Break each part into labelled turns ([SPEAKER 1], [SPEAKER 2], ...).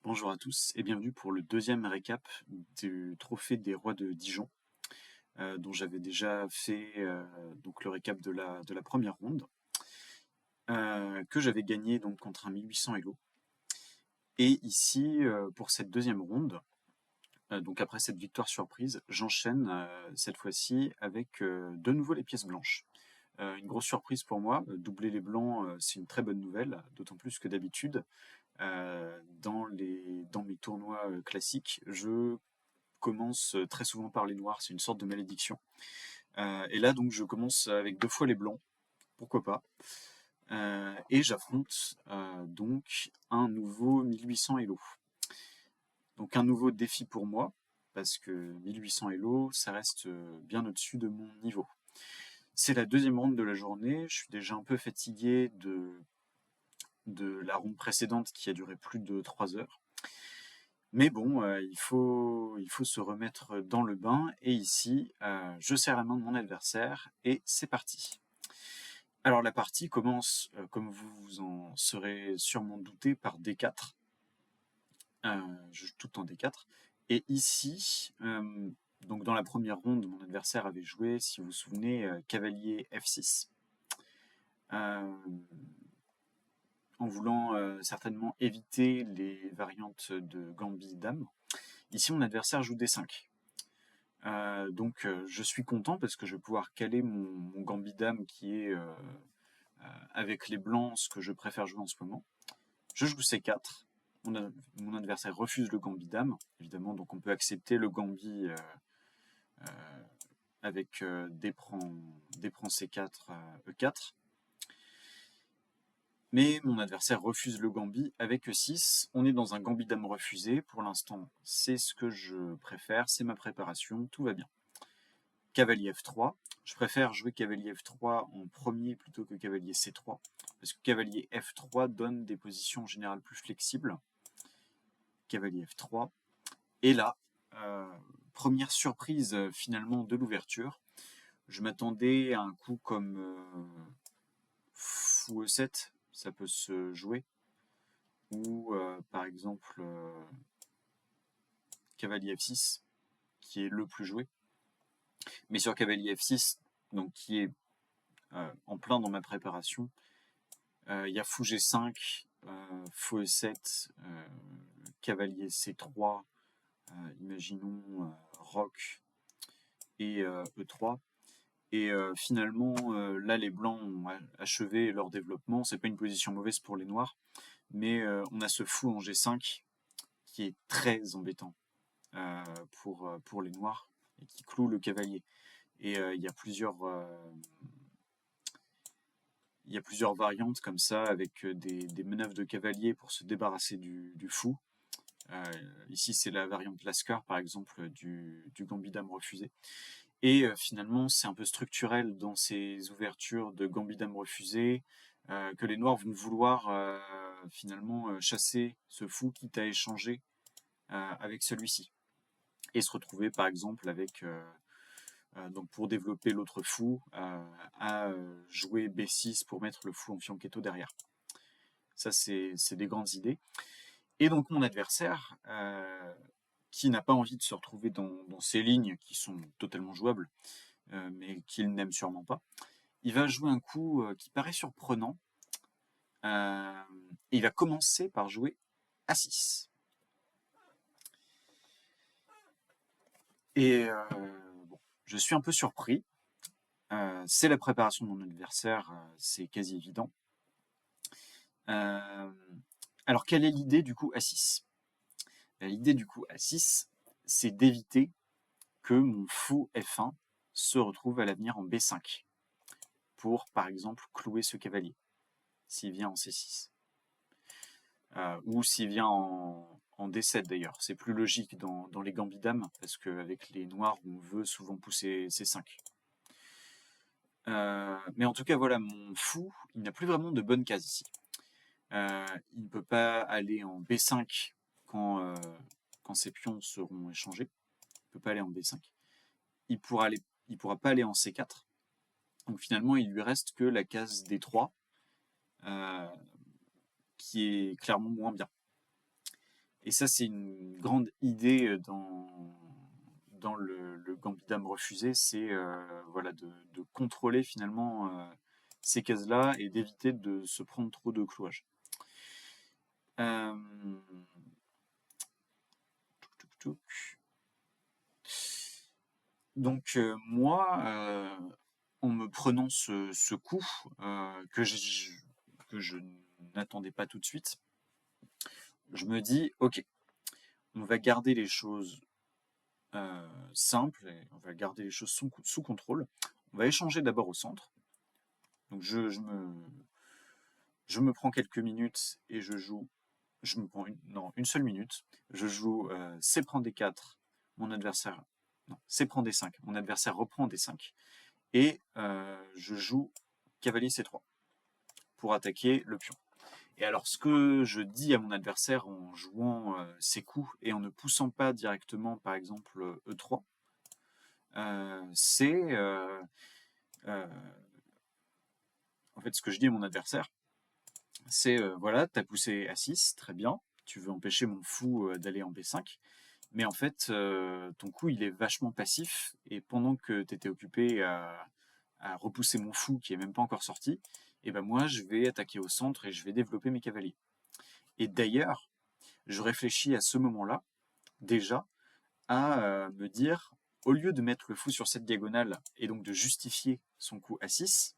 [SPEAKER 1] Bonjour à tous et bienvenue pour le deuxième récap du Trophée des Rois de Dijon, dont j'avais déjà fait donc le récap de la première ronde, que j'avais gagné donc contre un 1800 Elo. Et ici, pour cette deuxième ronde, donc après cette victoire surprise, j'enchaîne cette fois-ci avec de nouveau les pièces blanches. Une grosse surprise pour moi, doubler les blancs, c'est une très bonne nouvelle, d'autant plus que d'habitude, dans mes tournois classiques, je commence très souvent par les noirs, c'est une sorte de malédiction. Et là, donc, je commence avec 2 fois les blancs, pourquoi pas. Et j'affronte donc un nouveau 1800 Elo. Donc un nouveau défi pour moi, parce que 1800 Elo, ça reste bien au-dessus de mon niveau. C'est la deuxième ronde de la journée, je suis déjà un peu fatigué de la ronde précédente qui a duré plus de 3 heures. Mais bon, il faut se remettre dans le bain. Et ici, je serre la main de mon adversaire et c'est parti. Alors la partie commence, comme vous vous en serez sûrement douté, par D4. Je joue tout en D4. Et ici, donc dans la première ronde, mon adversaire avait joué, si vous vous souvenez, cavalier F6. En voulant certainement éviter les variantes de gambit dame. Ici, mon adversaire joue D5. Donc je suis content parce que je vais pouvoir caler mon gambit dame qui est avec les blancs ce que je préfère jouer en ce moment. Je joue C4. Mon adversaire refuse le gambit dame, évidemment, donc on peut accepter le gambit avec D prend C4, E4. Mais mon adversaire refuse le gambit avec E6. On est dans un gambit dame refusé. Pour l'instant, c'est ce que je préfère, c'est ma préparation, tout va bien. Cavalier F3. Je préfère jouer cavalier F3 en premier plutôt que cavalier C3, parce que cavalier F3 donne des positions en général plus flexibles. Cavalier F3. Et là, première surprise finalement de l'ouverture. Je m'attendais à un coup comme fou E7, ça peut se jouer. Ou par exemple cavalier F6, qui est le plus joué. Mais sur cavalier F6, donc qui est en plein dans ma préparation, il y a fou G5, fou E7, cavalier C3, imaginons roc et E3. Et finalement, là, les blancs ont achevé leur développement. C'est pas une position mauvaise pour les noirs, mais on a ce fou en G5 qui est très embêtant pour les noirs et qui cloue le cavalier. Et il y a plusieurs variantes comme ça avec des manœuvres de cavalier pour se débarrasser du fou. Ici, c'est la variante Lascar, par exemple, du gambit dame refusé. Et finalement, c'est un peu structurel dans ces ouvertures de gambit dame refusé que les noirs vont vouloir finalement chasser ce fou, quitte à échanger avec celui-ci. Et se retrouver, par exemple, avec donc pour développer l'autre fou, à jouer B6 pour mettre le fou en fianchetto derrière. Ça, c'est des grandes idées. Et donc mon adversaire, qui n'a pas envie de se retrouver dans ces lignes qui sont totalement jouables, mais qu'il n'aime sûrement pas, il va jouer un coup qui paraît surprenant. Et il va commencer par jouer A6. Et bon, je suis un peu surpris. C'est la préparation de mon adversaire, c'est quasi évident. Alors, quelle est l'idée du coup A6 ? L'idée du coup A6, c'est d'éviter que mon fou F1 se retrouve à l'avenir en B5 pour, par exemple, clouer ce cavalier s'il vient en C6 ou s'il vient en D7 d'ailleurs. C'est plus logique dans les gambits dames parce qu'avec les noirs, on veut souvent pousser C5. Mais en tout cas, voilà, mon fou, il n'a plus vraiment de bonne case ici. Il ne peut pas aller en B5 quand ces pions seront échangés. Il ne peut pas aller en B5. Il pourra pas aller en C4. Donc finalement, il lui reste que la case D3, qui est clairement moins bien. Et ça, c'est une grande idée dans le gambit dame refusé, c'est voilà, de contrôler finalement ces cases-là et d'éviter de se prendre trop de clouages. Euh, Donc moi, en me prenant ce coup que je n'attendais pas tout de suite, je me dis, ok, on va garder les choses simples, et on va garder les choses sous contrôle. On va échanger d'abord au centre. Donc je me prends quelques minutes et je me prends une seule minute. Je joue C prend D4, mon adversaire, non, C prend D5, mon adversaire reprend D5. Et je joue cavalier C3 pour attaquer le pion. Et alors, ce que je dis à mon adversaire en jouant ses coups et en ne poussant pas directement, par exemple, E3, c'est en fait ce que je dis à mon adversaire, c'est voilà, t'as poussé A6, très bien, tu veux empêcher mon fou d'aller en B5, mais en fait, ton coup il est vachement passif, et pendant que tu étais occupé à repousser mon fou qui est même pas encore sorti, et ben moi je vais attaquer au centre et je vais développer mes cavaliers. Et d'ailleurs, je réfléchis à ce moment-là déjà à me dire, au lieu de mettre le fou sur cette diagonale et donc de justifier son coup A6,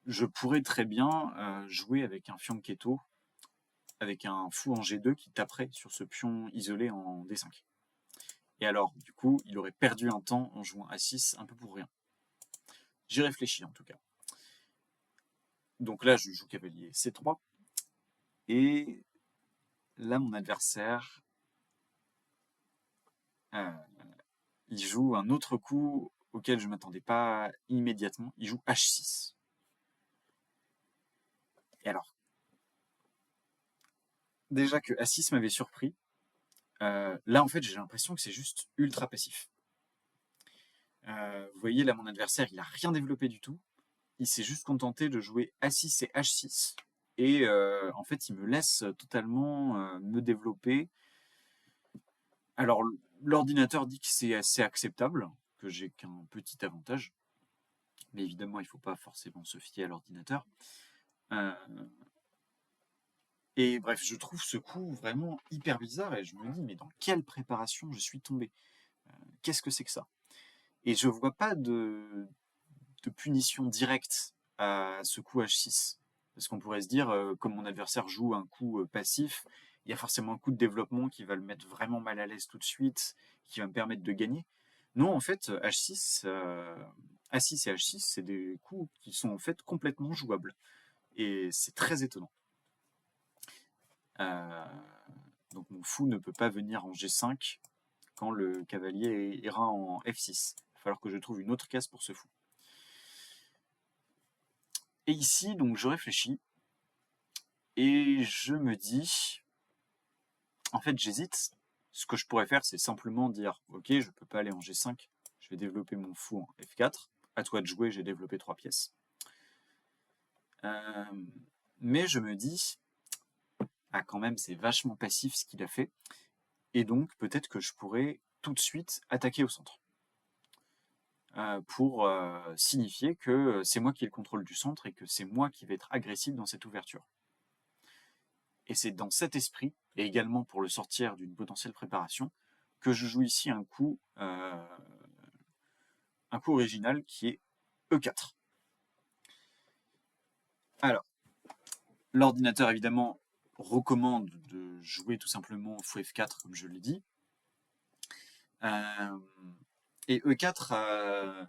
[SPEAKER 1] je pourrais très bien jouer avec un fianchetto, avec un fou en G2 qui taperait sur ce pion isolé en D5. Et alors, du coup, il aurait perdu un temps en jouant A6 un peu pour rien. J'y réfléchis en tout cas. Donc là, je joue cavalier C3. Et là, mon adversaire, euh, il joue un autre coup auquel je ne m'attendais pas immédiatement. Il joue H6. Et alors, déjà que A6 m'avait surpris, là, en fait, j'ai l'impression que c'est juste ultra passif. Vous voyez, là, mon adversaire, il n'a rien développé du tout. Il s'est juste contenté de jouer A6 et H6. Et en fait, il me laisse totalement me développer. Alors, l'ordinateur dit que c'est assez acceptable, que j'ai qu'un petit avantage. Mais évidemment, il ne faut pas forcément se fier à l'ordinateur. Euh, et bref, je trouve ce coup vraiment hyper bizarre et je me dis, mais dans quelle préparation je suis tombé? Qu'est-ce que c'est que ça? Et je vois pas de punition directe à ce coup H6. Parce qu'on pourrait se dire, comme mon adversaire joue un coup passif, il y a forcément un coup de développement qui va le mettre vraiment mal à l'aise tout de suite, qui va me permettre de gagner. Non, en fait, H6, A6 et H6, c'est des coups qui sont en fait complètement jouables. Et c'est très étonnant. Euh, donc mon fou ne peut pas venir en G5 quand le cavalier ira en F6. Il va falloir que je trouve une autre case pour ce fou. Et ici, donc, je réfléchis et je me dis, en fait, j'hésite. Ce que je pourrais faire, c'est simplement dire, ok, je peux pas aller en G5, je vais développer mon fou en F4. À toi de jouer, j'ai développé 3 pièces. Mais je me dis, ah, quand même, c'est vachement passif ce qu'il a fait. Et donc, peut-être que je pourrais tout de suite attaquer au centre. Pour signifier que c'est moi qui ai le contrôle du centre et que c'est moi qui vais être agressif dans cette ouverture. Et c'est dans cet esprit, et également pour le sortir d'une potentielle préparation, que je joue ici un coup original qui est E4. Alors, l'ordinateur évidemment recommande de jouer tout simplement fou F4 comme je l'ai dit. Et E4 a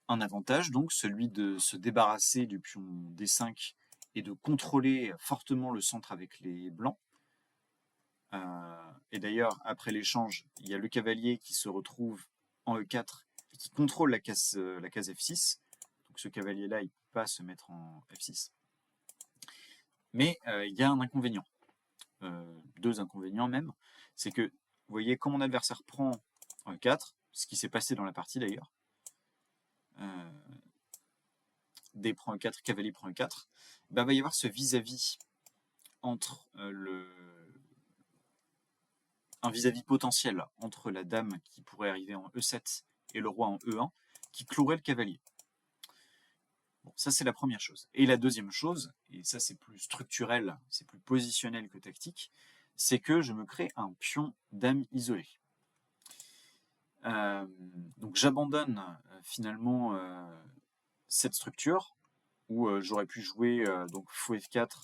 [SPEAKER 1] un avantage, donc celui de se débarrasser du pion D5 et de contrôler fortement le centre avec les blancs. Et d'ailleurs, après l'échange, il y a le cavalier qui se retrouve en E4 et qui contrôle la case F6. Donc ce cavalier-là, il ne peut pas se mettre en F6. Mais il y a un inconvénient, deux inconvénients même, c'est que, vous voyez, quand mon adversaire prend en E4, ce qui s'est passé dans la partie d'ailleurs, D prend E4, cavalier prend E4, bah, va y avoir ce vis-à-vis entre un vis-à-vis potentiel entre la dame qui pourrait arriver en E7 et le roi en E1 qui clouerait le cavalier. Bon, ça c'est la première chose. Et la deuxième chose, et ça c'est plus structurel, c'est plus positionnel que tactique, c'est que je me crée un pion dame isolé. Donc j'abandonne finalement cette structure où j'aurais pu jouer donc fou F4,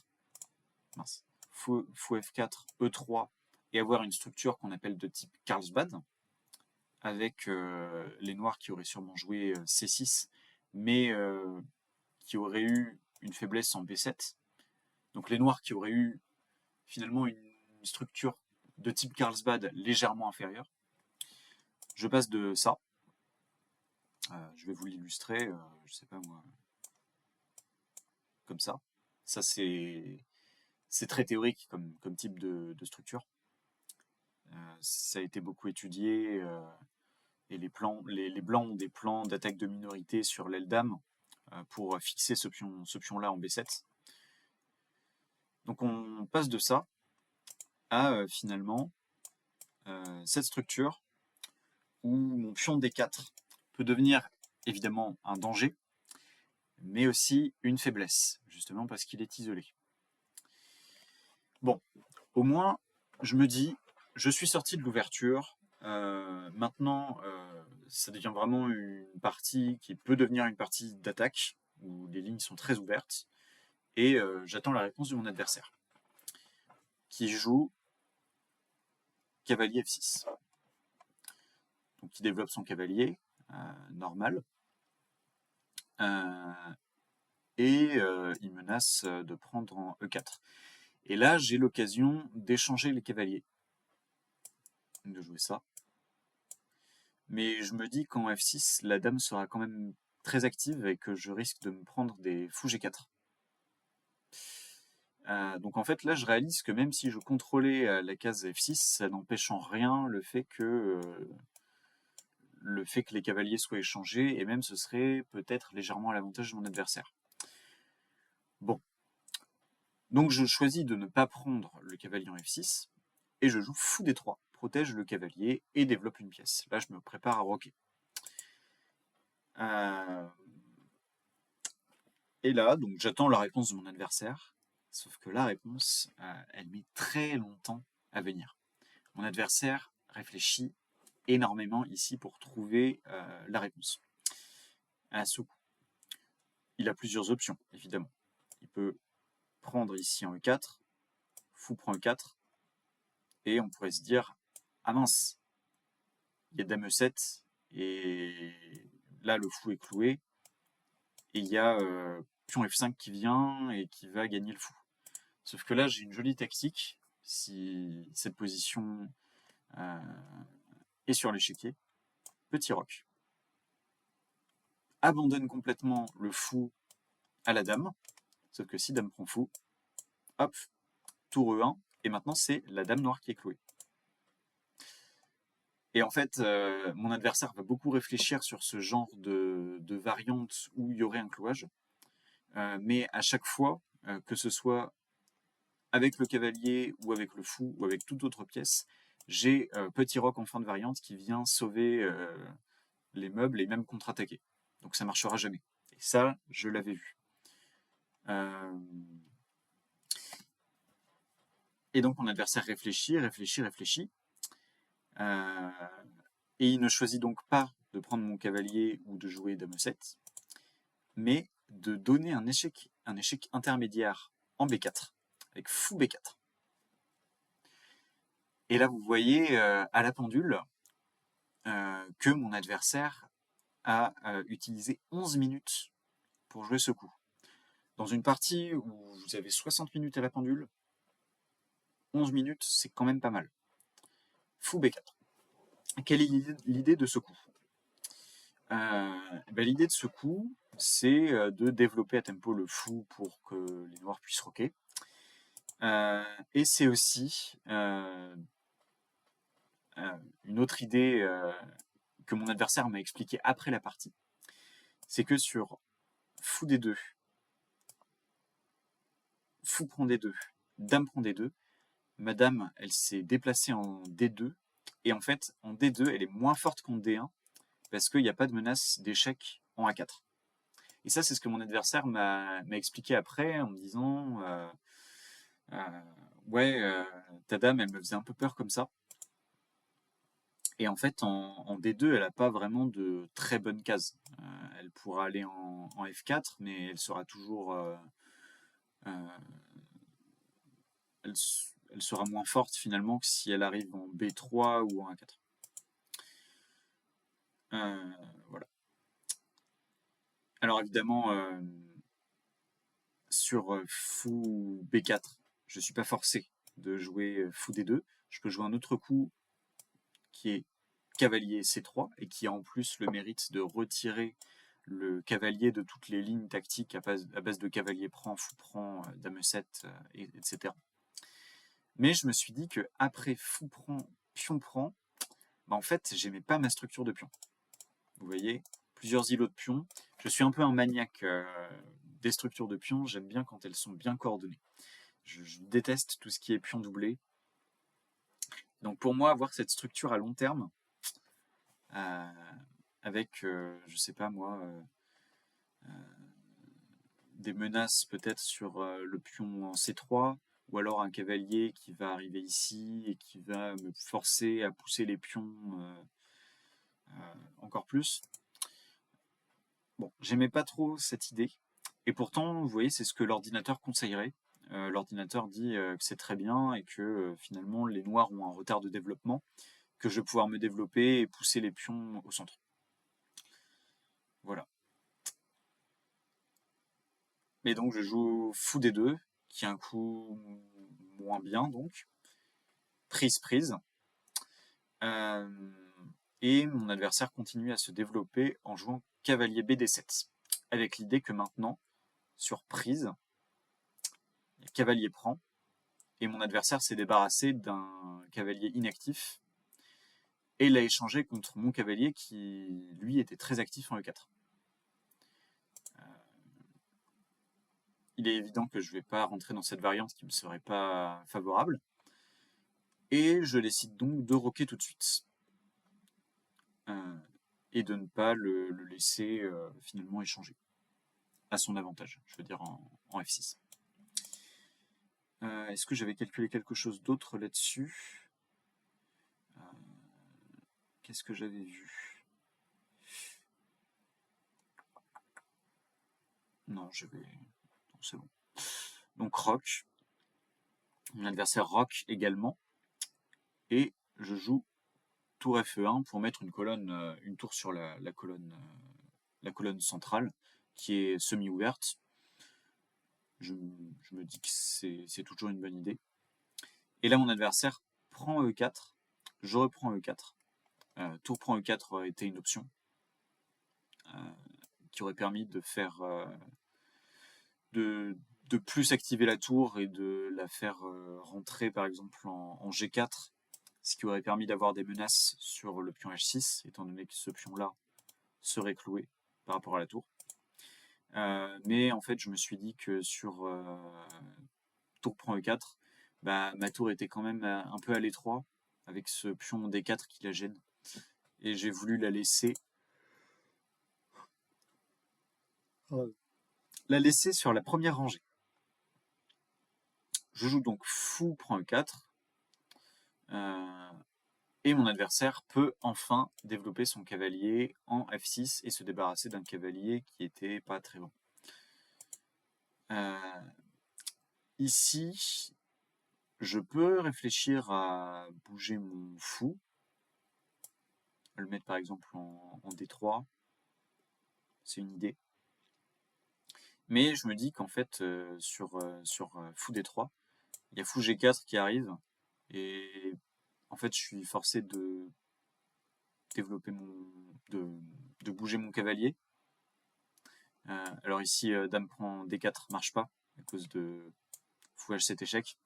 [SPEAKER 1] mince, fou F4, E3 et avoir une structure qu'on appelle de type Carlsbad avec les noirs qui auraient sûrement joué C6 mais qui auraient eu une faiblesse en B7. Donc les noirs qui auraient eu finalement une structure de type Carlsbad légèrement inférieure. Je passe de ça. Je vais vous l'illustrer, je sais pas moi, comme ça. Ça c'est très théorique comme type de structure. Ça a été beaucoup étudié et les blancs ont des plans d'attaque de minorité sur l'aile dame pour fixer ce pion-là en B7. Donc on passe de ça à finalement cette structure où mon pion D4 peut devenir évidemment un danger, mais aussi une faiblesse, justement parce qu'il est isolé. Bon, au moins, je me dis, je suis sorti de l'ouverture, maintenant, ça devient vraiment une partie qui peut devenir une partie d'attaque, où les lignes sont très ouvertes, et j'attends la réponse de mon adversaire, qui joue cavalier F6. Donc il développe son cavalier, normal, et il menace de prendre en E4. Et là, j'ai l'occasion d'échanger les cavaliers, de jouer ça. Mais je me dis qu'en F6, la dame sera quand même très active et que je risque de me prendre des fou G4. Donc en fait, là, je réalise que même si je contrôlais la case F6, ça n'empêche en rien le fait que les cavaliers soient échangés, et même ce serait peut-être légèrement à l'avantage de mon adversaire. Bon. Donc je choisis de ne pas prendre le cavalier en F6, et je joue fou D3, protège le cavalier et développe une pièce. Là, je me prépare à roquer. Et là, donc j'attends la réponse de mon adversaire, sauf que la réponse, elle met très longtemps à venir. Mon adversaire réfléchit énormément ici pour trouver la réponse à ce coup. Il a plusieurs options, évidemment. Il peut prendre ici en E4, fou prend E4, et on pourrait se dire, ah mince, il y a dame E7, et là le fou est cloué, et il y a pion F5 qui vient et qui va gagner le fou. Sauf que là, j'ai une jolie tactique, si cette position est sur l'échiquier. Petit roc. Abandonne complètement le fou à la dame, sauf que si dame prend fou, hop, tour E1, et maintenant c'est la dame noire qui est clouée. Et en fait, mon adversaire va beaucoup réfléchir sur ce genre de variante où il y aurait un clouage, mais à chaque fois, que ce soit avec le cavalier ou avec le fou ou avec toute autre pièce, j'ai petit roc en fin de variante qui vient sauver les meubles et même contre-attaquer. Donc ça marchera jamais. Et ça, je l'avais vu. Et donc mon adversaire réfléchit. Et il ne choisit donc pas de prendre mon cavalier ou de jouer dame 7, mais de donner un échec intermédiaire en B4, avec fou B4. Et là, vous voyez à la pendule que mon adversaire a utilisé 11 minutes pour jouer ce coup. Dans une partie où vous avez 60 minutes à la pendule, 11 minutes, c'est quand même pas mal. Fou B4. Quelle est l'idée de ce coup? L'idée de ce coup, c'est de développer à tempo le fou pour que les noirs puissent roquer. Et c'est aussi une autre idée que mon adversaire m'a expliqué après la partie, c'est que sur fou D2, fou prend D2, dame prend D2, ma dame, elle s'est déplacée en D2. Et en fait, en D2, elle est moins forte qu'en D1 parce qu'il n'y a pas de menace d'échec en A4. Et ça, c'est ce que mon adversaire m'a expliqué après en me disant euh, ouais, ta dame, elle me faisait un peu peur comme ça. Et en fait, en D2, elle n'a pas vraiment de très bonnes cases. Elle pourra aller en F4, mais elle sera toujours. Euh, elle, elle sera moins forte finalement que si elle arrive en B3 ou en A4. Voilà. Alors évidemment, sur fou B4, je ne suis pas forcé de jouer fou D2. Je peux jouer un autre coup qui est cavalier C3 et qui a en plus le mérite de retirer le cavalier de toutes les lignes tactiques à base de cavalier prend, fou prend, dame 7, etc. Mais je me suis dit que après fou prend, pion prend, bah en fait, j'aimais pas ma structure de pion. Vous voyez, plusieurs îlots de pions. Je suis un peu un maniaque des structures de pions. J'aime bien quand elles sont bien coordonnées. Je déteste tout ce qui est pion doublé. Donc pour moi, avoir cette structure à long terme, avec, je sais pas moi, des menaces peut-être sur le pion en C3, ou alors un cavalier qui va arriver ici et qui va me forcer à pousser les pions encore plus. Bon, j'aimais pas trop cette idée. Et pourtant, vous voyez, c'est ce que l'ordinateur conseillerait. L'ordinateur dit que c'est très bien et que finalement les noirs ont un retard de développement, que je vais pouvoir me développer et pousser les pions au centre. Voilà. Et donc je joue fou des deux, qui est un coup moins bien donc. Prise. Euh, et mon adversaire continue à se développer en jouant cavalier BD7. Avec l'idée que maintenant, sur prise, cavalier prend, et mon adversaire s'est débarrassé d'un cavalier inactif et l'a échangé contre mon cavalier qui, lui, était très actif en E4. Il est évident que je ne vais pas rentrer dans cette variante qui ne me serait pas favorable. Et je décide donc de roquer tout de suite. Et de ne pas le laisser finalement échanger. À son avantage, je veux dire en F6. Est-ce que j'avais calculé quelque chose d'autre là-dessus? Qu'est-ce que j'avais vu? Non, c'est bon. Donc rock. Mon adversaire rock également. Et je joue tour Fe1 pour mettre une tour sur la colonne centrale qui est semi-ouverte. Je me dis que c'est toujours une bonne idée. Et là, mon adversaire prend E4. Je reprends E4. Tour prend E4 aurait été une option qui aurait permis de faire de plus activer la tour et de la faire rentrer par exemple en G4, ce qui aurait permis d'avoir des menaces sur le pion H6, étant donné que ce pion-là serait cloué par rapport à la tour. Mais en fait, je me suis dit que sur tour prend E4, bah, ma tour était quand même un peu à l'étroit, avec ce pion D4 qui la gêne. Et j'ai voulu la laisser sur la première rangée. Je joue donc fou prend E4. Et mon adversaire peut enfin développer son cavalier en F6 et se débarrasser d'un cavalier qui était pas très bon. Ici, je peux réfléchir à bouger mon fou, le mettre par exemple en D3, c'est une idée. Mais je me dis qu'en fait, sur fou D3, il y a fou G4 qui arrive, et en fait, je suis forcé de développer de bouger mon cavalier. Alors ici, dame prend D4 marche pas à cause de fou H7 échec.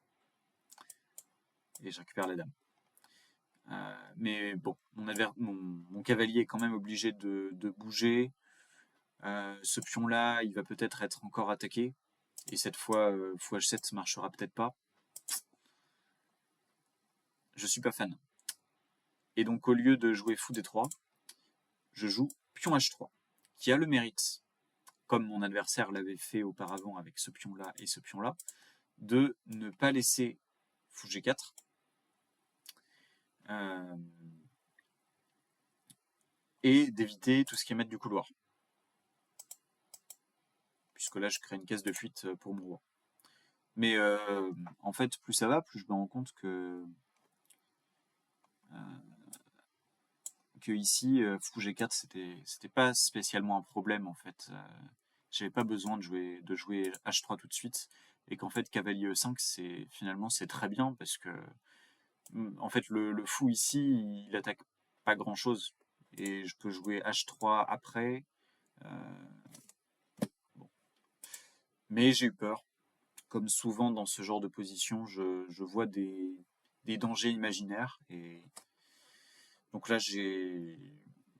[SPEAKER 1] Et je récupère la dame. Mais bon, mon cavalier est quand même obligé de bouger. Ce pion-là, il va peut-être être encore attaqué. Et cette fois, fou H7 marchera peut-être pas. je suis pas fan. Et donc au lieu de jouer fou D3, je joue pion H3, qui a le mérite, comme mon adversaire l'avait fait auparavant avec ce pion-là et ce pion-là, de ne pas laisser fou G4, et d'éviter tout ce qui est maître du couloir. Puisque là, je crée une caisse de fuite pour mon roi. Mais en fait, plus ça va, plus je me rends compte que ici, fou G4, c'était pas spécialement un problème en fait. J'avais pas besoin de jouer H3 tout de suite, et qu'en fait cavalier E5, finalement c'est très bien parce que en fait le fou ici, il attaque pas grand chose et je peux jouer H3 après. Bon. Mais j'ai eu peur. Comme souvent dans ce genre de position, je vois des dangers imaginaires, et donc là j'ai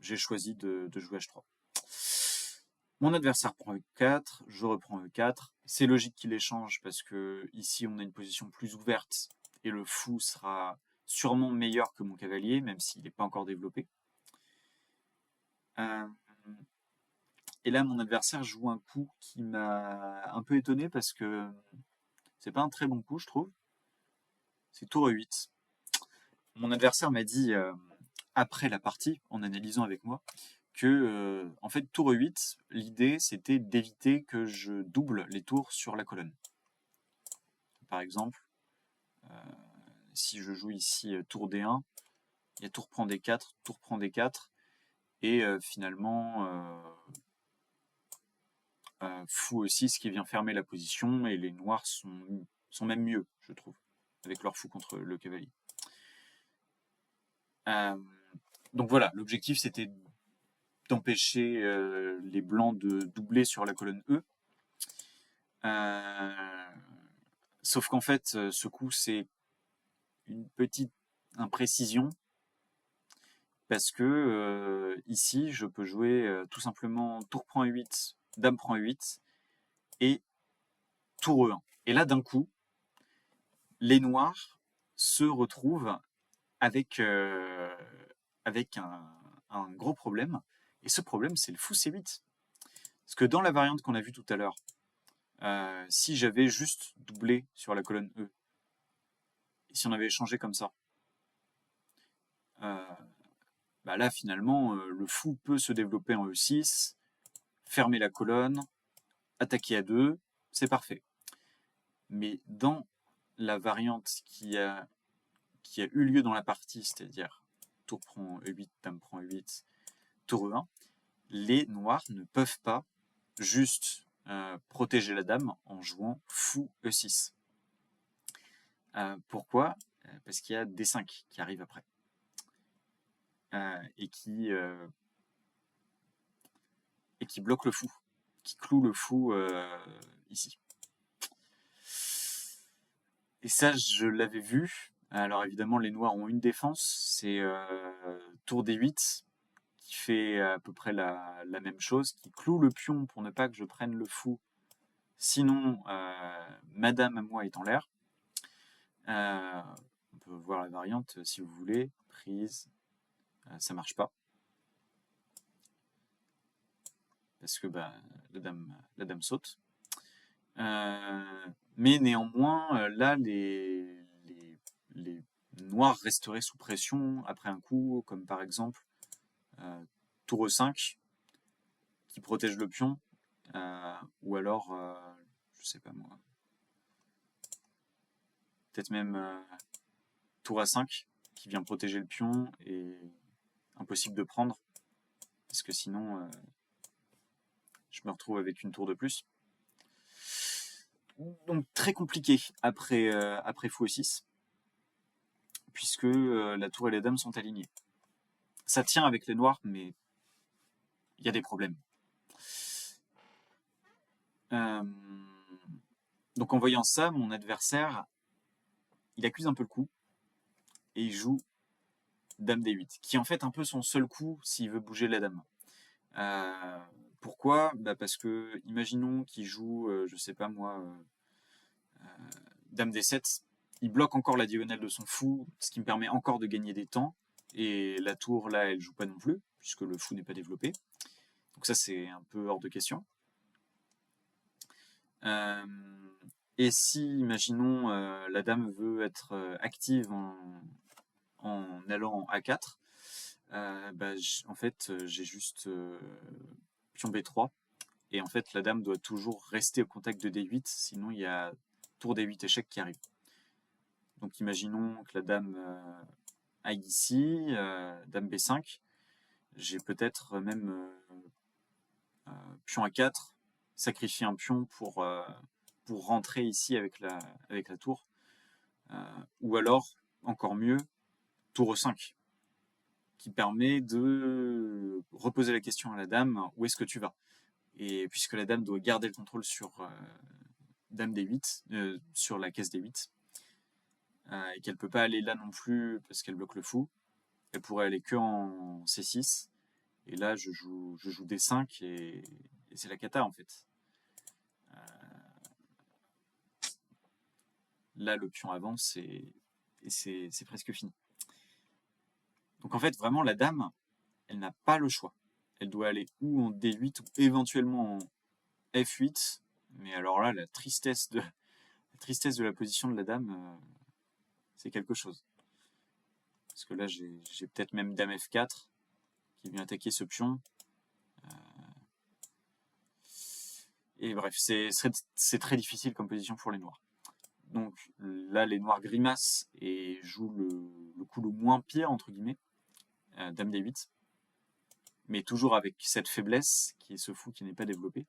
[SPEAKER 1] choisi de jouer H3. Mon adversaire prend E4, je reprends E4. C'est logique qu'il échange parce que ici on a une position plus ouverte et le fou sera sûrement meilleur que mon cavalier, même s'il n'est pas encore développé. Et là mon adversaire joue un coup qui m'a un peu étonné parce que c'est pas un très bon coup, je trouve. C'est tour E8. Mon adversaire m'a dit après la partie, en analysant avec moi, que en fait tour E8, l'idée c'était d'éviter que je double les tours sur la colonne. Par exemple, si je joue ici tour D1, il y a tour prend D4, tour prend D4, et finalement fou E6 qui vient fermer la position, et les noirs sont même mieux, je trouve, avec leur fou contre le cavalier. Donc voilà, l'objectif c'était d'empêcher les blancs de doubler sur la colonne E. Sauf qu'en fait, ce coup, c'est une petite imprécision, parce que ici, je peux jouer tout simplement tour prend E8, dame prend E8, et tour E1. Et là, d'un coup, les noirs se retrouvent avec un gros problème, et ce problème, c'est le fou C8. Parce que dans la variante qu'on a vue tout à l'heure, si j'avais juste doublé sur la colonne E, et si on avait échangé comme ça, bah là finalement le fou peut se développer en E6, fermer la colonne, attaquer à 2, c'est parfait. Mais dans la variante qui a eu lieu dans la partie, c'est-à-dire tour prend E8, dame prend E8, tour E1, les noirs ne peuvent pas juste protéger la dame en jouant fou E6. Pourquoi ? Parce qu'il y a D5 qui arrive après. Et qui bloque le fou, qui cloue le fou ici. Et ça, je l'avais vu. Alors évidemment, les noirs ont une défense, c'est tour D8, qui fait à peu près la même chose, qui cloue le pion pour ne pas que je prenne le fou. Sinon, madame à moi est en l'air. On peut voir la variante si vous voulez. Prise, ça marche pas. Parce que bah, la dame saute. Mais néanmoins, là, les noirs resteraient sous pression après un coup, comme par exemple tour E5, qui protège le pion, ou alors, je sais pas moi, peut-être même tour A5, qui vient protéger le pion, et impossible de prendre, parce que sinon, je me retrouve avec une tour de plus. Donc très compliqué après fou E6, puisque la tour et les dames sont alignées. Ça tient avec les noirs, mais il y a des problèmes. Donc en voyant ça, mon adversaire, il accuse un peu le coup, et il joue dame D8, qui est en fait un peu son seul coup s'il veut bouger la dame. Pourquoi ? Bah parce que, imaginons qu'il joue, je sais pas moi, dame D7, il bloque encore la diagonale de son fou, ce qui me permet encore de gagner des temps. Et la tour, là, elle joue pas non plus, puisque le fou n'est pas développé. Donc ça, c'est un peu hors de question. Et si, imaginons, la dame veut être active en allant en A4, en fait, j'ai juste pion B3. Et en fait, la dame doit toujours rester au contact de D8, sinon il y a tour D8 échec qui arrive. Donc imaginons que la dame aille ici, dame B5. J'ai peut-être même pion A4, sacrifier un pion pour rentrer ici avec la tour. Ou alors, encore mieux, tour E5, qui permet de reposer la question à la dame, où est-ce que tu vas? Et puisque la dame doit garder le contrôle sur dame D8, sur la caisse D8, et qu'elle peut pas aller là non plus parce qu'elle bloque le fou, elle pourrait aller que en C6, et là je joue D5 et c'est la cata en fait. Là le pion avance et c'est presque fini. Donc en fait vraiment la dame, elle n'a pas le choix. Elle doit aller ou en D8 ou éventuellement en F8, mais alors là la tristesse de la position de la dame, c'est quelque chose. Parce que là j'ai peut-être même dame F4 qui vient attaquer ce pion. Et bref, c'est très difficile comme position pour les noirs. Donc là, les noirs grimacent et jouent le coup le moins pire, entre guillemets, dame D8. Mais toujours avec cette faiblesse, qui est ce fou qui n'est pas développé.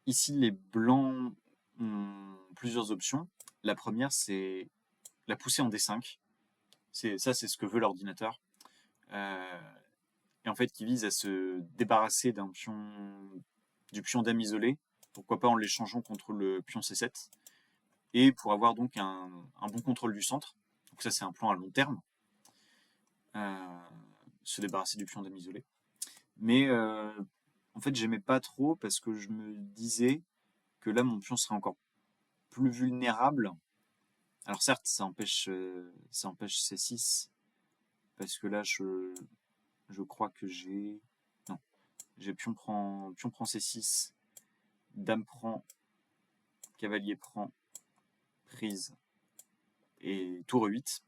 [SPEAKER 1] Ici, les blancs ont plusieurs options. La première, c'est la pousser en D5. Ça, c'est ce que veut l'ordinateur. Et en fait, qui vise à se débarrasser du pion dame isolé, pourquoi pas en l'échangeant contre le pion C7, et pour avoir donc un bon contrôle du centre. Donc ça, c'est un plan à long terme, se débarrasser du pion dame isolé. Mais en fait, j'aimais pas trop parce que je me disais que là, mon pion serait encore plus vulnérable. Alors certes, ça empêche C6, parce que là, je crois que j'ai... Non, j'ai pion prend C6, dame prend, cavalier prend, prise et tour E8.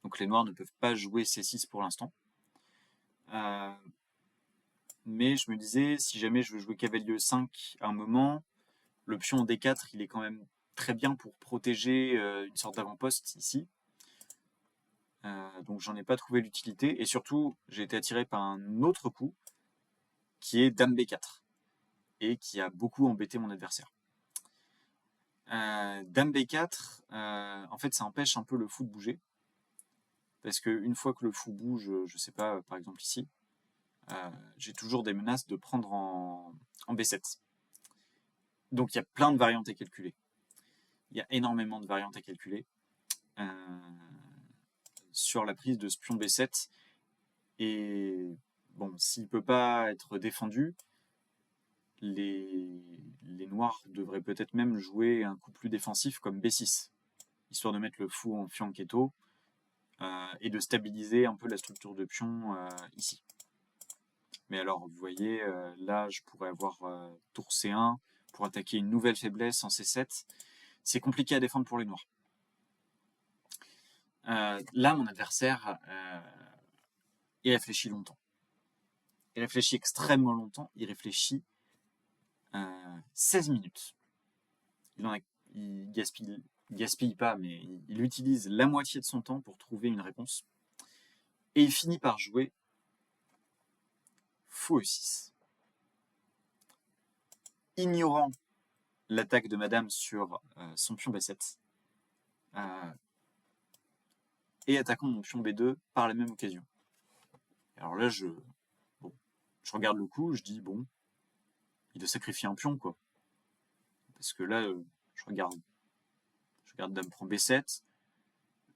[SPEAKER 1] Donc les noirs ne peuvent pas jouer C6 pour l'instant. Mais je me disais, si jamais je veux jouer cavalier E5 à un moment, le pion D4, il est quand même très bien pour protéger une sorte d'avant-poste ici. Donc j'en ai pas trouvé l'utilité. Et surtout, j'ai été attiré par un autre coup, qui est dame B4, et qui a beaucoup embêté mon adversaire. Dame B4, en fait, ça empêche un peu le fou de bouger. Parce qu'une fois que le fou bouge, je sais pas, par exemple ici, j'ai toujours des menaces de prendre en B7. Donc il y a plein de variantes à calculer. Il y a énormément de variantes à calculer sur la prise de ce pion B7. Et bon, s'il ne peut pas être défendu, les noirs devraient peut-être même jouer un coup plus défensif comme B6, histoire de mettre le fou en fianchetto et de stabiliser un peu la structure de pion ici. Mais alors, vous voyez, là, je pourrais avoir tour C1 pour attaquer une nouvelle faiblesse en C7. C'est compliqué à défendre pour les noirs. Là, mon adversaire, il réfléchit longtemps. Il réfléchit extrêmement longtemps. Il réfléchit 16 minutes. Il gaspille pas, mais il utilise la moitié de son temps pour trouver une réponse. Et il finit par jouer fou E6. Ignorant l'attaque de madame sur son pion B7. Et attaquant mon pion B2 par la même occasion. Alors là, je regarde le coup, je dis, bon, il doit sacrifier un pion, quoi. Parce que là, je regarde dame prend B7,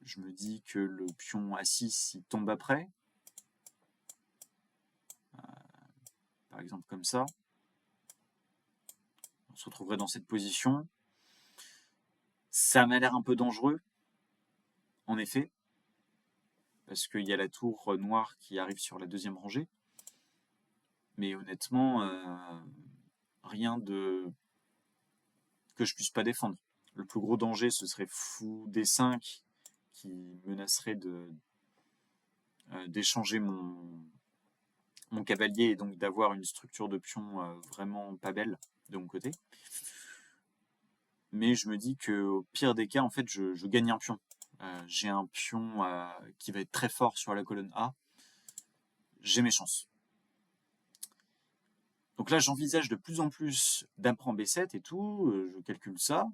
[SPEAKER 1] je me dis que le pion A6, il tombe après. Par exemple comme ça. on se retrouverait dans cette position. Ça m'a l'air un peu dangereux, en effet, parce qu'il y a la tour noire qui arrive sur la deuxième rangée. Mais honnêtement, rien de que je puisse pas défendre. Le plus gros danger, ce serait fou D5 qui menacerait d'échanger mon cavalier et donc d'avoir une structure de pion vraiment pas belle de mon côté. Mais je me dis qu'au pire des cas, en fait, je gagne un pion. J'ai un pion qui va être très fort sur la colonne A. J'ai mes chances. Donc là, j'envisage de plus en plus dame prend B7 et tout. Je calcule ça.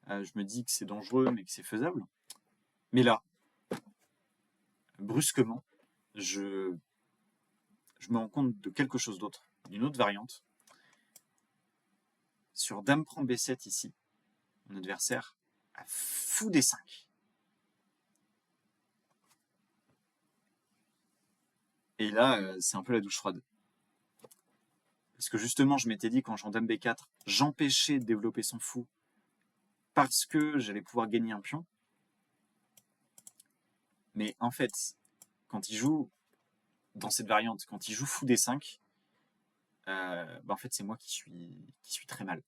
[SPEAKER 1] Je me dis que c'est dangereux, mais que c'est faisable. Mais là, brusquement, je me rends compte de quelque chose d'autre, d'une autre variante. Sur dame prend B7 ici, mon adversaire a fou D5. Et là, c'est un peu la douche froide. Parce que justement, je m'étais dit qu'en jouant dame B4, j'empêchais de développer son fou parce que j'allais pouvoir gagner un pion. Mais en fait, quand il joue dans cette variante, quand il joue fou D5, en fait, c'est moi qui suis très mal.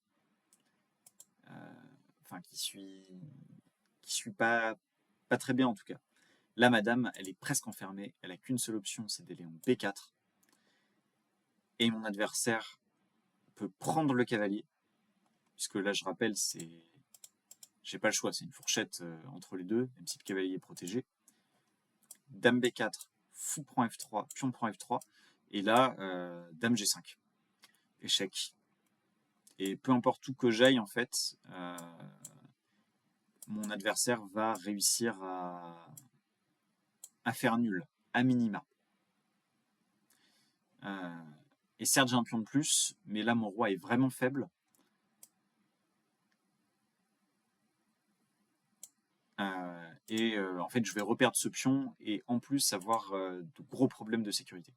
[SPEAKER 1] Enfin, qui suis pas très bien en tout cas. Là, madame, elle est presque enfermée. Elle a qu'une seule option, c'est d'aller en B4. Et mon adversaire peut prendre le cavalier, puisque là, je rappelle, j'ai pas le choix, c'est une fourchette entre les deux, même si le cavalier est protégé. Dame B4, fou prend F3, pion prend F3, et là, dame G5. Échec. Et peu importe où que j'aille, en fait, mon adversaire va réussir à faire nul, à minima. Et certes, j'ai un pion de plus, mais là, mon roi est vraiment faible. En fait, je vais reperdre ce pion et en plus avoir de gros problèmes de sécurité.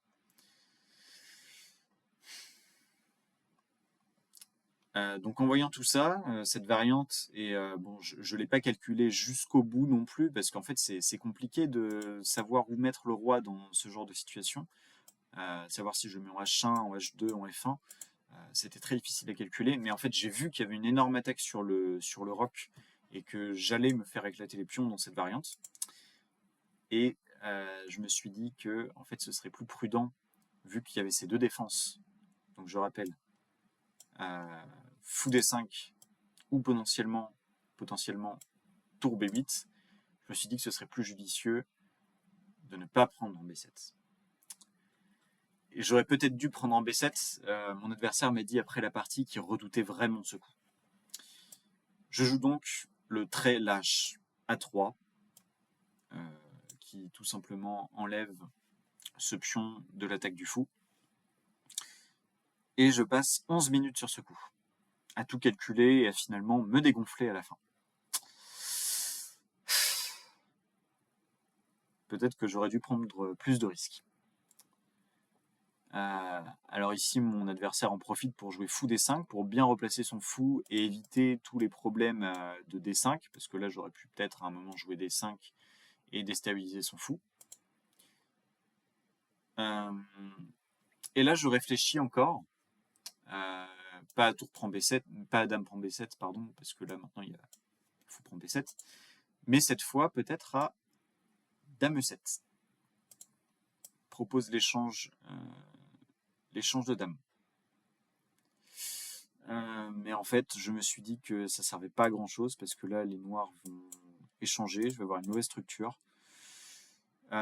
[SPEAKER 1] Donc en voyant tout ça, cette variante, et bon, je ne l'ai pas calculé jusqu'au bout non plus, parce qu'en fait c'est compliqué de savoir où mettre le roi dans ce genre de situation. Savoir si je le mets en H1, en H2, en F1, c'était très difficile à calculer, mais en fait j'ai vu qu'il y avait une énorme attaque sur le roc, et que j'allais me faire éclater les pions dans cette variante. Et je me suis dit que en fait ce serait plus prudent, vu qu'il y avait ces deux défenses. Donc je rappelle, fou D5 ou potentiellement tour B8, je me suis dit que ce serait plus judicieux de ne pas prendre en B7. Et j'aurais peut-être dû prendre en B7, mon adversaire m'a dit après la partie qu'il redoutait vraiment ce coup. Je joue donc le très lâche A3, qui tout simplement enlève ce pion de l'attaque du fou. Et je passe 11 minutes sur ce coup, à tout calculer et à finalement me dégonfler à la fin. Peut-être que j'aurais dû prendre plus de risques. Alors ici, mon adversaire en profite pour jouer fou D5, pour bien replacer son fou et éviter tous les problèmes de D5, parce que là, j'aurais pu peut-être à un moment jouer D5 et déstabiliser son fou. Et là, je réfléchis encore. Pas à tour prend B7, pas à dame prend B7, pardon, parce que là, maintenant, il y a fou prend B7. Mais cette fois, peut-être à dame E7. Propose l'échange de dame. Mais en fait, je me suis dit que ça servait pas à grand chose parce que là, les noirs vont échanger, je vais avoir une mauvaise structure. Et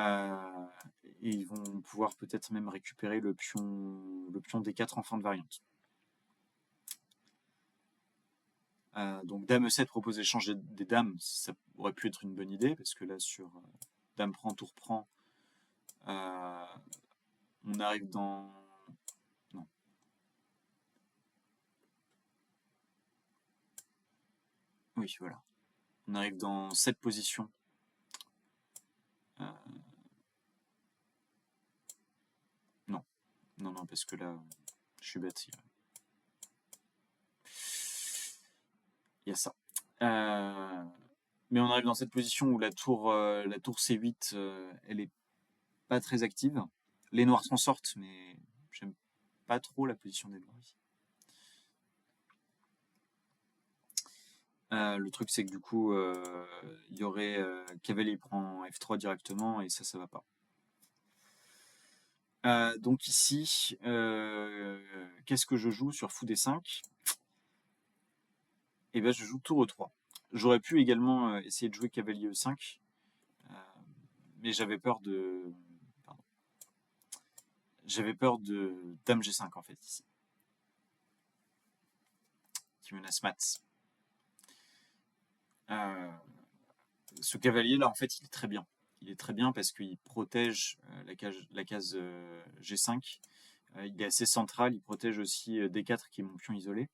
[SPEAKER 1] ils vont pouvoir peut-être même récupérer le pion D4 en fin de variante. Donc dame E7 propose d'échanger des dames, ça aurait pu être une bonne idée parce que là, sur dame prend, tour prend, on arrive dans... Non. Oui, voilà. On arrive dans cette position. Non, parce que là, je suis bête. y a ça. Mais on arrive dans cette position où la tour C8, elle est pas très active. Les noirs s'en sortent, mais j'aime pas trop la position des noirs ici. Le truc, c'est que du coup, il y aurait cavalier prend F3 directement, et ça va pas. Donc ici, qu'est-ce que je joue sur fou D5? Et ben je joue tour E3. J'aurais pu également essayer de jouer cavalier E5, mais j'avais peur de... Pardon. J'avais peur de dame G5 en fait ici, qui menace mat. Ce cavalier là en fait il est très bien. Il est très bien parce qu'il protège la case G5. Il est assez central, il protège aussi D4 qui est mon pion isolé.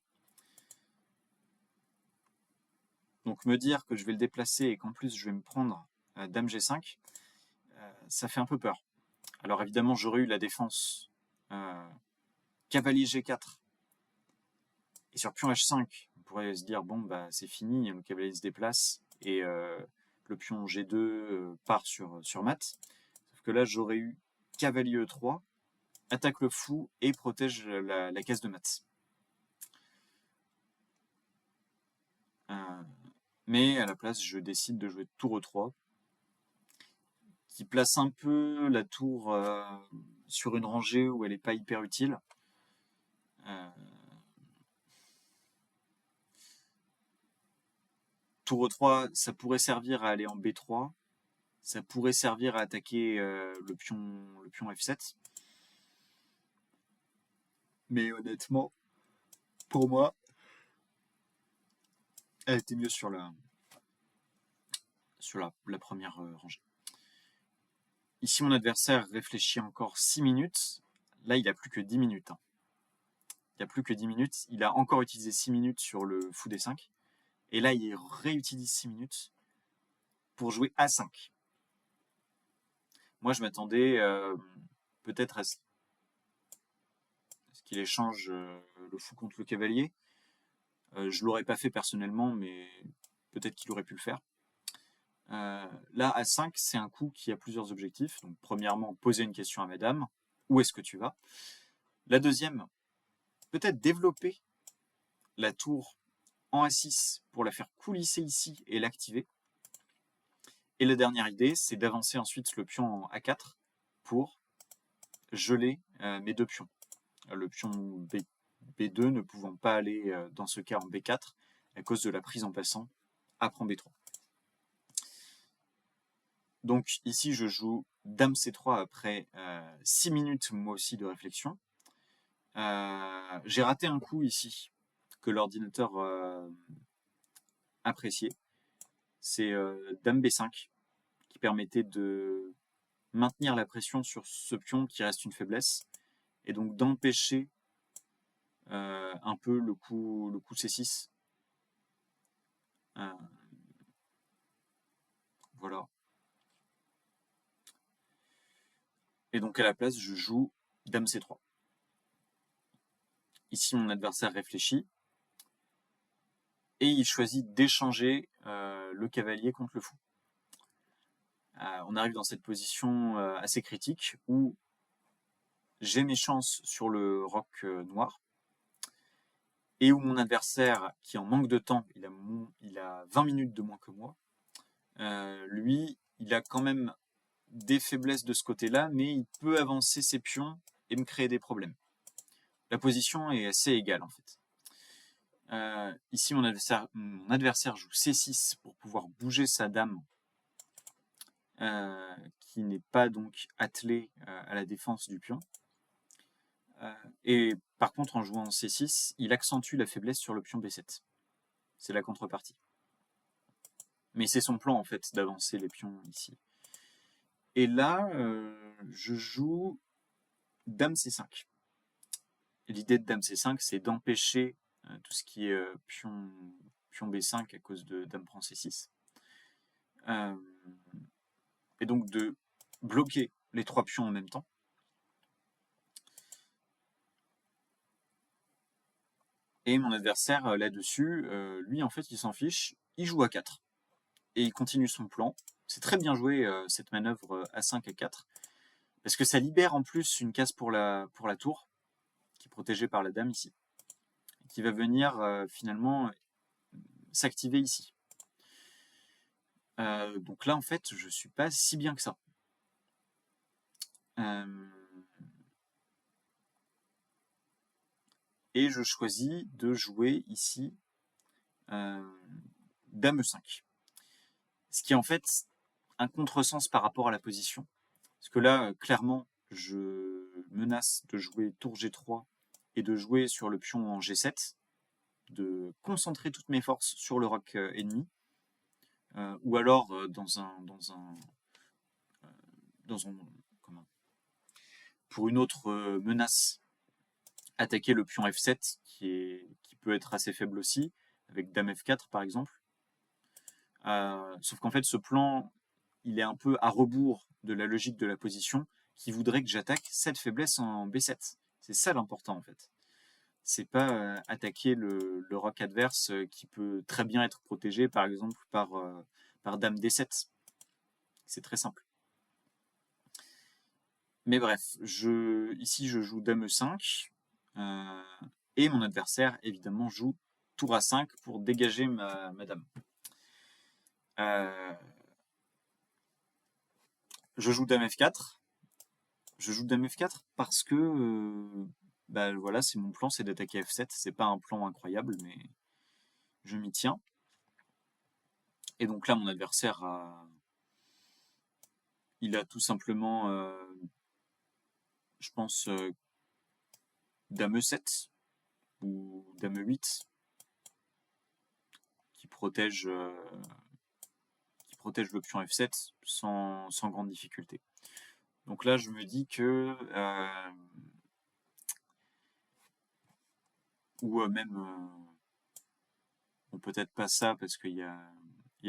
[SPEAKER 1] Donc me dire que je vais le déplacer et qu'en plus je vais me prendre dame G5, ça fait un peu peur. Alors évidemment j'aurais eu la défense cavalier G4 et sur pion H5 on pourrait se dire bon bah c'est fini, le cavalier se déplace et le pion G2 part sur mat. Sauf que là j'aurais eu cavalier E3, attaque le fou et protège la case de mat. Mais à la place je décide de jouer tour E3, qui place un peu la tour sur une rangée où elle n'est pas hyper utile. Tour E3, ça pourrait servir à aller en B3, ça pourrait servir à attaquer le pion F7. Mais honnêtement, pour moi, elle était mieux sur la première rangée. Ici, mon adversaire réfléchit encore 6 minutes. Là, il n'a plus que 10 minutes. Il n'y a plus que 10 minutes. Il a encore utilisé 6 minutes sur le fou D5. Et là, il réutilise 6 minutes pour jouer A5. Moi, je m'attendais peut-être à ce qu'il échange le fou contre le cavalier. Je ne l'aurais pas fait personnellement, mais peut-être qu'il aurait pu le faire. Là, A5, c'est un coup qui a plusieurs objectifs. Donc, premièrement, poser une question à madame. Où est-ce que tu vas? La deuxième, peut-être développer la tour en A6 pour la faire coulisser ici et l'activer. Et la dernière idée, c'est d'avancer ensuite le pion en A4 pour geler mes deux pions. Le pion B2 ne pouvant pas aller dans ce cas en B4 à cause de la prise en passant A prend B3. Donc ici, je joue dame C3 après 6 minutes, moi aussi, de réflexion. J'ai raté un coup ici que l'ordinateur appréciait. C'est dame B5 qui permettait de maintenir la pression sur ce pion qui reste une faiblesse et donc d'empêcher un peu le coup C6. Voilà. Et donc à la place, je joue dame C3. Ici, mon adversaire réfléchit et il choisit d'échanger le cavalier contre le fou. On arrive dans cette position assez critique où j'ai mes chances sur le roc noir et où mon adversaire, qui en manque de temps, il a 20 minutes de moins que moi, lui, il a quand même des faiblesses de ce côté-là, mais il peut avancer ses pions et me créer des problèmes. La position est assez égale en fait. Ici, mon adversaire joue C6 pour pouvoir bouger sa dame, qui n'est pas donc attelée à la défense du pion. Et par contre, en jouant C6, il accentue la faiblesse sur le pion B7. C'est la contrepartie. Mais c'est son plan en fait d'avancer les pions ici. Et là, je joue dame C5. L'idée de dame C5, c'est d'empêcher tout ce qui est pion B5 à cause de dame prend C6. Et donc de bloquer les trois pions en même temps. Et mon adversaire, là-dessus, lui, en fait, il s'en fiche, il joue à 4 et il continue son plan. C'est très bien joué, cette manœuvre A5 à 4, parce que ça libère en plus une case pour la tour, qui est protégée par la dame ici, qui va venir finalement s'activer ici. Donc là, en fait, je suis pas si bien que ça. Et je choisis de jouer ici Dame E5. Ce qui est en fait un contresens par rapport à la position. Parce que là, clairement, je menace de jouer tour G3 et de jouer sur le pion en G7, de concentrer toutes mes forces sur le roc ennemi, ou alors comment, pour une autre menace, attaquer le pion F7 qui peut être assez faible aussi, avec Dame F4 par exemple. Sauf qu'en fait, ce plan, il est un peu à rebours de la logique de la position, qui voudrait que j'attaque cette faiblesse en B7. C'est ça l'important en fait. C'est pas attaquer le roc adverse qui peut très bien être protégé par exemple par Dame D7. C'est très simple. Mais bref, ici je joue Dame E5 et mon adversaire évidemment joue Tour A5 pour dégager ma dame. Je joue Dame F4. Je joue Dame F4 parce que bah, voilà, c'est mon plan, c'est d'attaquer F7. C'est pas un plan incroyable, mais je m'y tiens. Et donc là, mon adversaire il a tout simplement, je pense, Dame E7 ou Dame E8 qui protège, le pion F7 sans grande difficulté. Donc là, je me dis que ou même bon, peut-être pas ça parce qu'il y a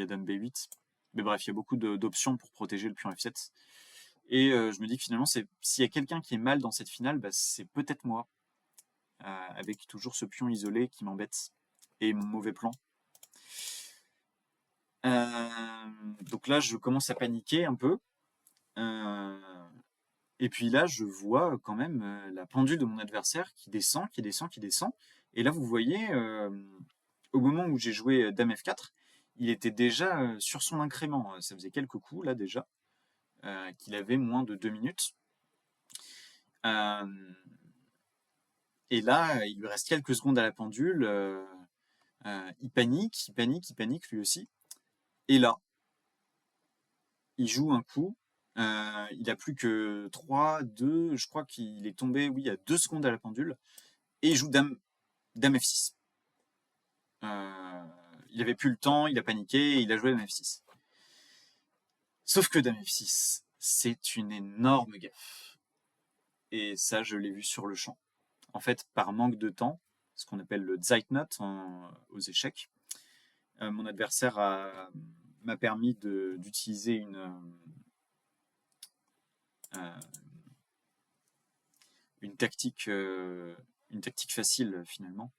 [SPEAKER 1] Dame B8. Mais bref, il y a beaucoup d'options pour protéger le pion F7. Et je me dis que finalement, s'il y a quelqu'un qui est mal dans cette finale, bah, c'est peut-être moi, avec toujours ce pion isolé qui m'embête et mon mauvais plan. Donc là, je commence à paniquer un peu. Et puis là, je vois quand même la pendule de mon adversaire qui descend, qui descend, qui descend. Et là, vous voyez, au moment où j'ai joué Dame F4, il était déjà sur son incrément. Ça faisait quelques coups, là, déjà, qu'il avait moins de 2 minutes. Et là, il lui reste quelques secondes à la pendule. Il panique lui aussi. Et là, il joue un coup. Il a plus que 3, 2, je crois qu'il est tombé, oui, à 2 secondes à la pendule. Et il joue Dame F6. Il avait plus le temps, il a paniqué, et il a joué Dame F6. Sauf que Dame F6, c'est une énorme gaffe. Et ça, je l'ai vu sur le champ. En fait, par manque de temps, ce qu'on appelle le Zeitnot aux échecs, mon adversaire m'a permis d'utiliser une tactique facile finalement.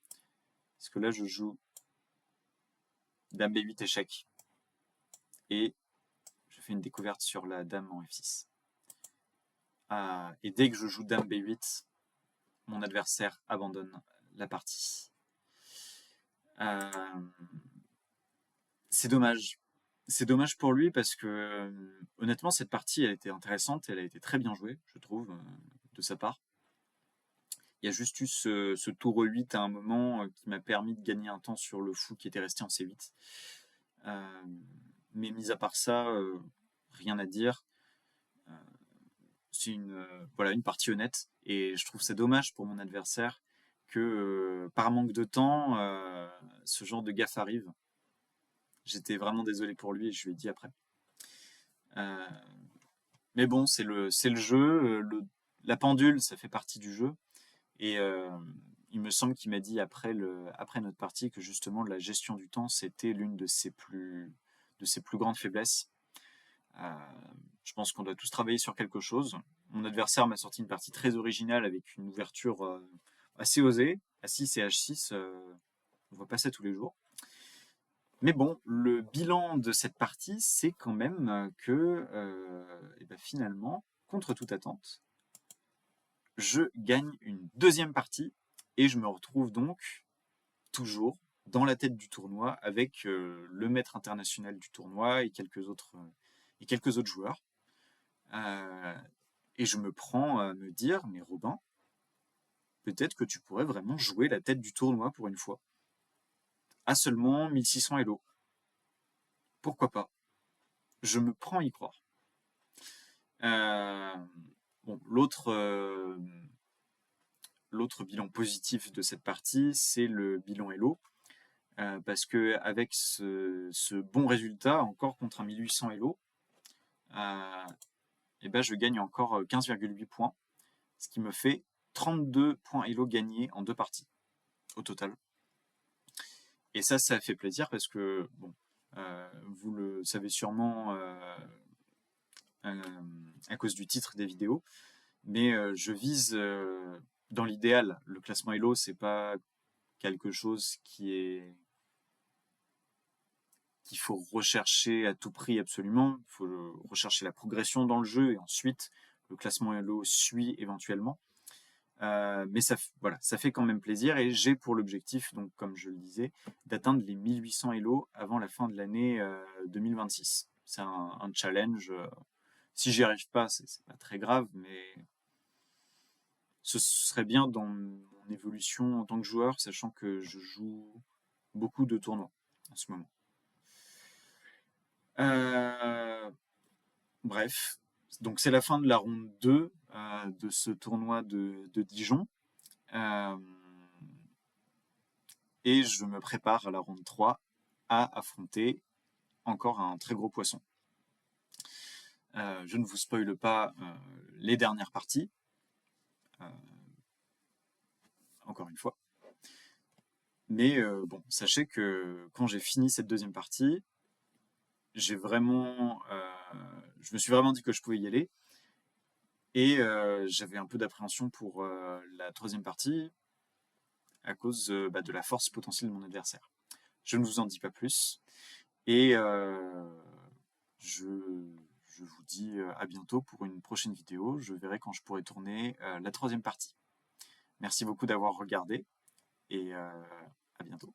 [SPEAKER 1] Parce que là, je joue Dame B8 échec. Et je fais une découverte sur la Dame en F6. Et dès que je joue Dame B8, mon adversaire abandonne la partie. C'est dommage. C'est dommage pour lui parce que honnêtement, cette partie, elle était intéressante, elle a été très bien jouée, je trouve, de sa part. Il y a juste eu ce tour 8 à un moment qui m'a permis de gagner un temps sur le fou qui était resté en C8. Mais mis à part ça, rien à dire. C'est une partie honnête et je trouve ça dommage pour mon adversaire que par manque de temps, ce genre de gaffe arrive. J'étais vraiment désolé pour lui et je lui ai dit après. Mais bon, c'est le jeu. La pendule, ça fait partie du jeu. Et il me semble qu'il m'a dit après notre partie que justement la gestion du temps, c'était l'une de ses plus grandes faiblesses. Je pense qu'on doit tous travailler sur quelque chose. Mon adversaire m'a sorti une partie très originale avec une ouverture assez osée. A6 et H6, on voit pas ça tous les jours. Mais bon, le bilan de cette partie, c'est quand même que et ben finalement, contre toute attente, je gagne une deuxième partie et je me retrouve donc toujours dans la tête du tournoi avec le maître international du tournoi et quelques autres joueurs. Euh, et je me prends à me dire, mais Robin, peut-être que tu pourrais vraiment jouer la tête du tournoi pour une fois. À seulement 1600 Elo. Pourquoi pas? Je me prends à y croire. Euh, bon, l'autre bilan positif de cette partie, c'est le bilan Elo. Parce que avec ce bon résultat, encore contre un 1800 Elo, et ben je gagne encore 15,8 points, ce qui me fait 32 points Elo gagnés en 2 parties au total. Et ça fait plaisir parce que, bon, vous le savez sûrement à cause du titre des vidéos, mais je vise dans l'idéal. Le classement Elo, c'est pas quelque chose qu'il faut rechercher à tout prix absolument. Il faut rechercher la progression dans le jeu et ensuite le classement Elo suit éventuellement. Mais voilà, ça fait quand même plaisir et j'ai pour l'objectif, donc comme je le disais, d'atteindre les 1800 Elo avant la fin de l'année 2026. C'est un challenge. Si j'y arrive pas, c'est pas très grave, mais ce serait bien dans mon évolution en tant que joueur, sachant que je joue beaucoup de tournois en ce moment. Bref, donc c'est la fin de la ronde 2 de ce tournoi de Dijon. Et je me prépare à la ronde 3 à affronter encore un très gros poisson. Je ne vous spoile pas les dernières parties, encore une fois. Mais bon, sachez que quand j'ai fini cette deuxième partie, je me suis vraiment dit que je pouvais y aller. Et j'avais un peu d'appréhension pour la troisième partie à cause de la force potentielle de mon adversaire. Je ne vous en dis pas plus. Et je vous dis à bientôt pour une prochaine vidéo. Je verrai quand je pourrai tourner la troisième partie. Merci beaucoup d'avoir regardé et à bientôt.